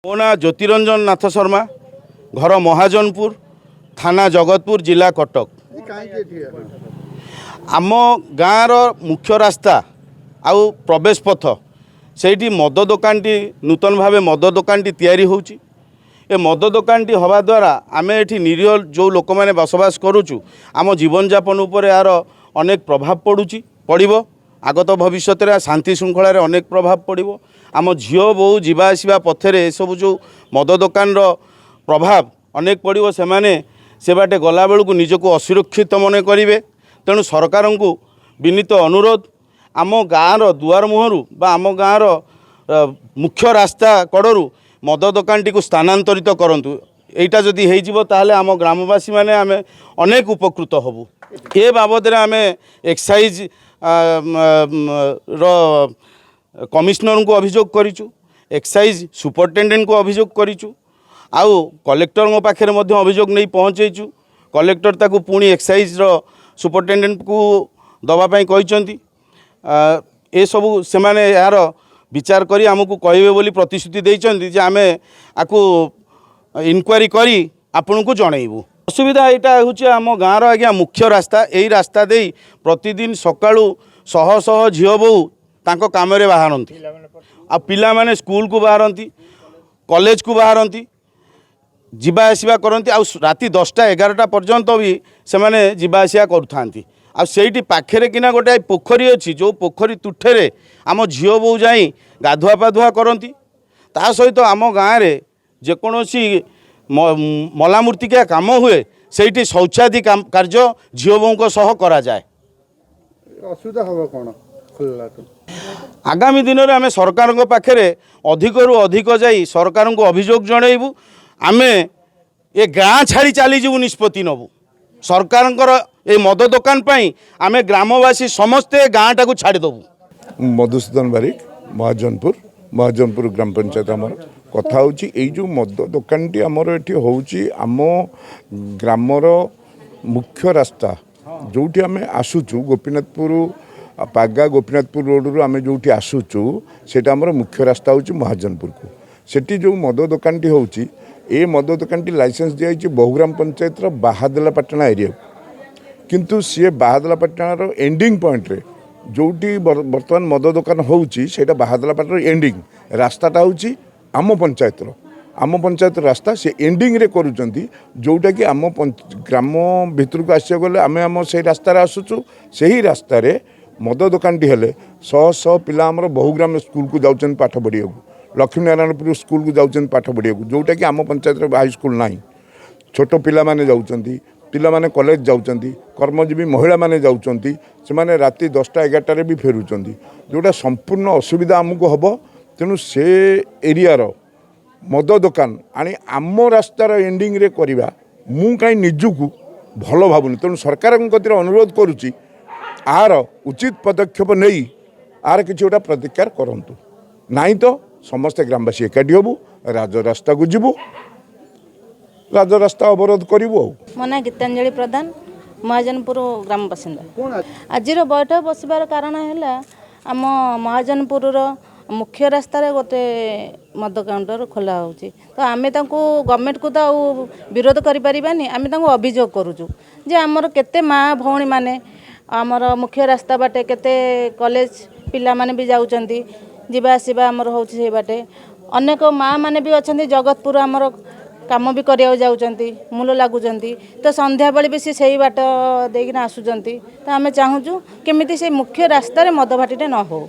ମୋ ନା ଜ୍ୟୋତିरंजन नाथ शर्मा, घर महाजनपुर, थाना जगतपुर, जिला कटक। आम गाँव मुख्य रास्ता आउ प्रवेश पथ से मद दोकानटी नूतन भाव मद दोकानटी तैयारी होउची। ए मद दोकानटी हवा द्वारा आम ये निरीह जो लोक मैंने बसवास करुचु आम जीवन यापन उपर यार अनेक प्रभाव पड़ुची पड़ो। आगत भविष्य में शांति श्रृंखलार अनेक प्रभाव पड़ो। आम झील बो जीवा आसवा पथरे सब जो मद दोकान प्रभाव अनेक पड़ो। से बाटे गला बेलू निजक असुरक्षित मन करेंगे। तेणु सरकार को विनीत अनुरोध आम गाँव दुआर मुहरु बा आम गाँव मुख्य रास्ता कड़ू मद दोकानटी को स्थानांतरित करंतु। एटा जदि हो ताहले आम ग्रामवासी माने आमे अनेक उपकृत हबु। ए बाबद आम एक्साइज कमिश्नर को अभियोग करिचु, एक्साइज सुपरिटेडेंट को अभियोग करिचु, आउ कलेक्टर पाखे अभियोग नहीं पहुँचेचु। कलेक्टर ताकू पुणी एक्साइज सुपरिटेडेंट को दवापाई कहिसंती। ए सबू से माने यार विचार करी आमको कहे बोली प्रतिश्रुति देइचंती जे आमे आकु इनक्वारी करी आपन को जनइबू। असुविधा यहाँ हूँ आम गाँव आज्ञा मुख्य रास्ता। यही रास्ता दे प्रतिदिन सकाळू शह शह झील बो तांको काम रे बाहरती। आ पिला माने स्कूल को बाहरती, कॉलेज को बाहरती, जीवा आसवा करती। आ राति 10टा 11टा पर्यंत भी से माने जीवा आसवा करूथांती। आ सेठी पाखरे किना गोटे पोखरी अच्छी, जो पोखरी तुठे आम झील बो जाई गाधुआ पाधुआ करती। ता सहित आम गाँव में जेकोसी मलामूर्तिका काम हुए से शौचादि कार्य झील बो सह करा जाए। असुविधा हम कौन आगामी दिन में आम सरकार पाखे अधिक रु अधिक जाई सरकार को अभियोग जनइबू। आमे ए गाँ छाड़ी चलीजु निष्पत्ति नबू। सरकार ए मद दोकान पाई आमे ग्रामवासी समस्ते गाँ टाक छाड़देबू। मधुसूदन बारिक, महाजनपुर ग्राम पंचायत आमर कथा होची। एई जो मद दोकानटी आमर एठी होची आम ग्रामर मुख्य रास्ता जोठी आमे आसुचु गोपीनाथपुर पागा गोपीनाथपुर रोड रु आमे जोठी आसुचु सेटा आमर मुख्य रास्ता होची महाजनपुर को। सेठी जो मद दोकानटी होची ए मद दोकानटी लाइसेंस दिया बहुग्राम पंचायत बाहादलापाटना एरिया, किंतु सी बाहादलापाटना एंडिंग पॉइंट रे जोटी बर्तमान मद दोकान होची सेटा बाहादलापाटना एंडिंग रास्ताटा होची आम पंचायत रास्ता से एंडिंग रे करूचंती। जोटा कि आम ग्राम भितर को आसिया गले आमे आम से रास्ता आसुचु। से रास्ता रे मद दोकानटी हेले शह शह पिला आमर बहुग्राम स्कूल को जाउचन पाठ पढ़िया, लक्ष्मीनारायणपुर स्कूल को जाउचन पाठ पढ़िया, जोटा कि आम पंचायत रे हाई स्कूल नाही। छोट पिला माने जाउचंती, पिला माने कॉलेज जाउचंती, कर्मजीवी महिला माने जाउचंती, से माने राति 10टा 11टारे भी फेरुचंती, जोटा संपूर्ण असुविधा आमको हबो। तेणु से एरिया रो मद दोकान आनी आम रास्तार एंडिंग रे करिबा मु काई निजुकु भल भाबुनी। तेणु सरकार कतिर अनुरोध करुची आर उचित पदक्षेप नहीं आर किसी गोटा प्रतिकार करंतु, नहीं तो समस्त ग्रामवासी एकाठी हबु राजरास्ता को जीवु, राजरास्ता अवरोध करिवु। मो ना गीतांजलि प्रधान, महाजनपुर ग्राम बासिंदा। आज बैठक बसबार कारण है आम महाजनपुर मुख्य रास्तार गोटे मद काउंटर खोला होची। तो आमे तांको गवर्नमेंट को तो विरोध करि परिबानी, आमे तांको अभियोग करूचु जे आमर केते माँ भौणी माने आमर मुख्य रास्ता बाटे केते कॉलेज पिला माने भी जाउचंती, जीवा आसीबा आमर होची से बाटे। अनेक माँ माने भी अछंती जगतपुर आमर काम भी करिया जाउचंती, मूल लागुचंती। तो संध्या बेले भी से बाट देकिना आसुचंती। तो आमे चाहूचु केमिति से मुख्य रास्ता रे मद भाटीटे न हो।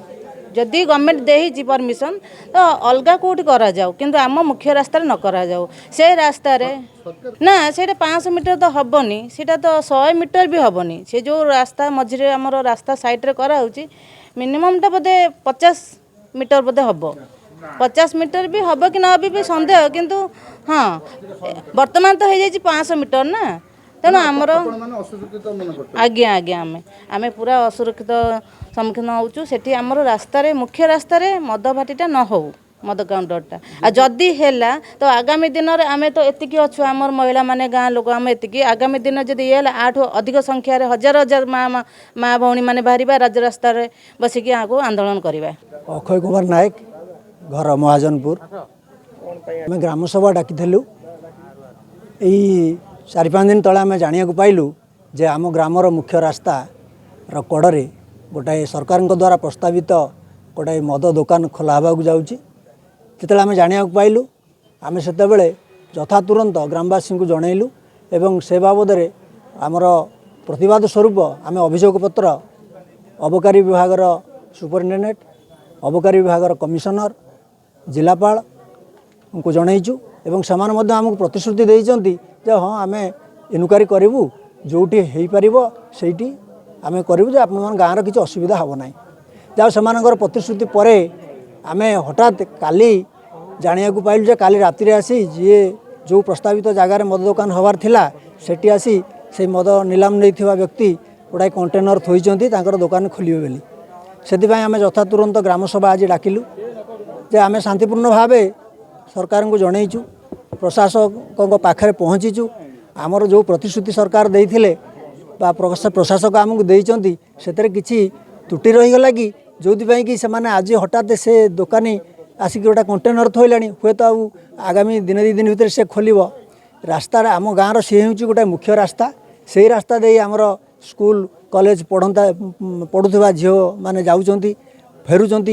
जदि गवर्नमेंट दे परमिशन तो अलग कौटी करा जाऊ, किंतु आम मुख्य रास्ता न करा जाऊ। से रास्ता रे ना से 500 मीटर तो हबनी, सेटा तो 100 मीटर भी हबनी। से जो रास्ता मझिरे आमर रास्ता साइड रे करा होची मिनिमम टा बोधे 50 मीटर बोधे हब। 50 मीटर भी हब कि ना भी संदेह, किंतु हाँ वर्तमान तो हो जाए 500 मीटर ना। तेणु आमर आज्ञा आज्ञा आमे पूरा असुरक्षित सम्मुखीन होचु। सेठी आमर रास्ता रे मुख्य रास्ता रे मद भाटीटा न हो, मद काउंटरटा। आ जदि हेला तो आगामी दिन रे आमे तो एतिकी अच्छु आमर महिला माने गाँ लोक आम एतिकी आगामी दिन जदि ये आठु अधिक संख्यार हजार हजार माँ भौणी माने बाहरिबा राजरास्ता रे बसिकी आगो आंदोलन करिबा। अक्षय कुमार नायक, घर महाजनपुर। आम ग्रामसभा डाकिलु यही 4-5 दिन तले आम जाना पाइलु जे आम ग्रामर मुख्य रास्ता कड़े गोटाए सरकार द्वारा प्रस्तावित गोटाए मद दुकान खोला हवा जाऊँगी जिते आम जाना पाइलु आम से यथा तुरंत ग्रामवासी को जनइलु एवं से बाबद आमर प्रतिवाद स्वरूप आम अभियोग पत्र अबकारी विभाग सुपरिटेडेंट अबकारी विभाग कमिशनर जिलापाल को जनइचु एवं सेमाने मध्य आमको प्रतिश्रुति देइचंती जे हाँ आम इनक्वारी करूँ जोटी हो पार से आम करूँ जे आपण गाँव किसी असुविधा हे ना जहाँ से प्रतिश्रुति पर आम हठात काली जाना पाइलु जे काली राति आसी जी जो प्रस्तावित जगार मद दुकान हबार थिला सेठी आसी से मद नीलाम नहीं व्यक्ति गोटाए कंटेनर थोइचंती तांकर दुकान खोलिबे बेली से आम यथा तुरंत ग्रामसभा आज डाकिलु जे आम शांतिपूर्ण भाव सरकार को जनइचु प्रशासक पाखे पहुँचीचु आमर जो प्रतिश्रुति सरकार देइथिले बा प्रशासक आमको देइचंती सेतरे किछि त्रुटि रहीगला कि जो कि से आज हठात से दुकानी आसिक गोटा कंटेनर थोइलाणी हे तो आगामी दिन 2 दिन भितर से खोल रास्ता आम गाँव सी हूँ गोटे मुख्य रास्ता से रास्ता दे आमर स्कूल कॉलेज पढ़ुवा झील माने जाऊँच फेरुंच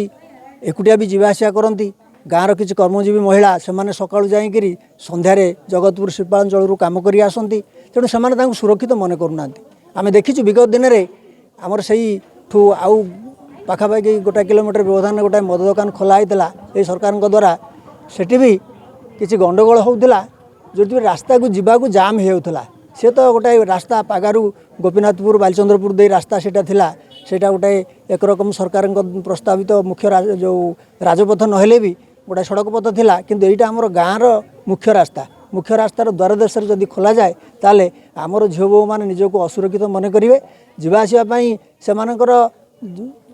एकुटिया भी जीवाआसिया करती गाँवर किसी कर्मजीवी महिला से सकाळु जाइकरी संध्यारे जगतपुर शिल्पांचल काम करी आसती तेणु से सुरक्षित मन करूना आम देखीचु विगत दिन में आमर से आउ पाखापाखि 1 किलोमीटर व्यवधान गोटे मद दुकान खोला होता ये सरकार द्वारा सेठी भी किसी गंडगोल होता जो रास्ता को जीवाक जाम होता सी तो गोटे रास्ता पागारू गोपीनाथपुर बालचंद्रपुर दे रास्ता सेटा गोटे एक रकम सरकार प्रस्तावित मुख्य जो राजपथ नहेले भी गोटे सड़क पथ थिला किंतु एटा आमर गाँवर मुख्य रास्तार द्वार देश जदि खोल जाए ताले आमर झील बो मैंने निजक असुरक्षित मन करेंगे जावासवाई से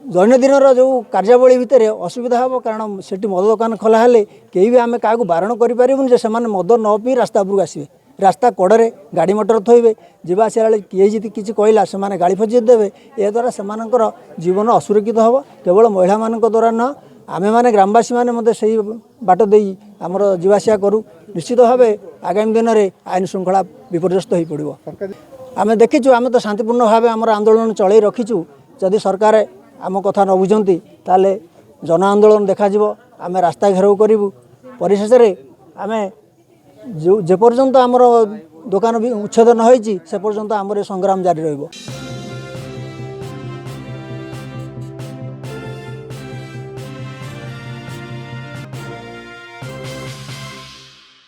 दैनंदिन जो कार्यावली भितर असुविधा हे कारण से मद दुकान खोला हेले कहीं भी आम क्या बारण करें से मद न पी रास्ता उपरक आसवे रास्ता कड़े गाड़ी मोटर थोइबे जावासिया बेले किए जी किसी कहला से गाड़ी फजी देवे ए द्वारा से जीवन असुरक्षित हम केवल महिला मान द्वारा न आम मैंने ग्रामवासी मैंने से बाट दे आमर जावासिया करूँ निश्चित भाव आगामी दिन में आईन श्रृंखला विपर्यस्त हो पड़ो आम देखीचु आम तो शांतिपूर्ण भाव आम आंदोलन चल रखीचु जदि सरकार आम कथा न बुझंती ताले जन आंदोलन देखा आम रास्ता घेराव करूँ परिशेष आम जो जेपर्यंत आमर दुकान भी उच्छेद न होइछि से पर्यंत आमर संग्राम जारी रहिबो।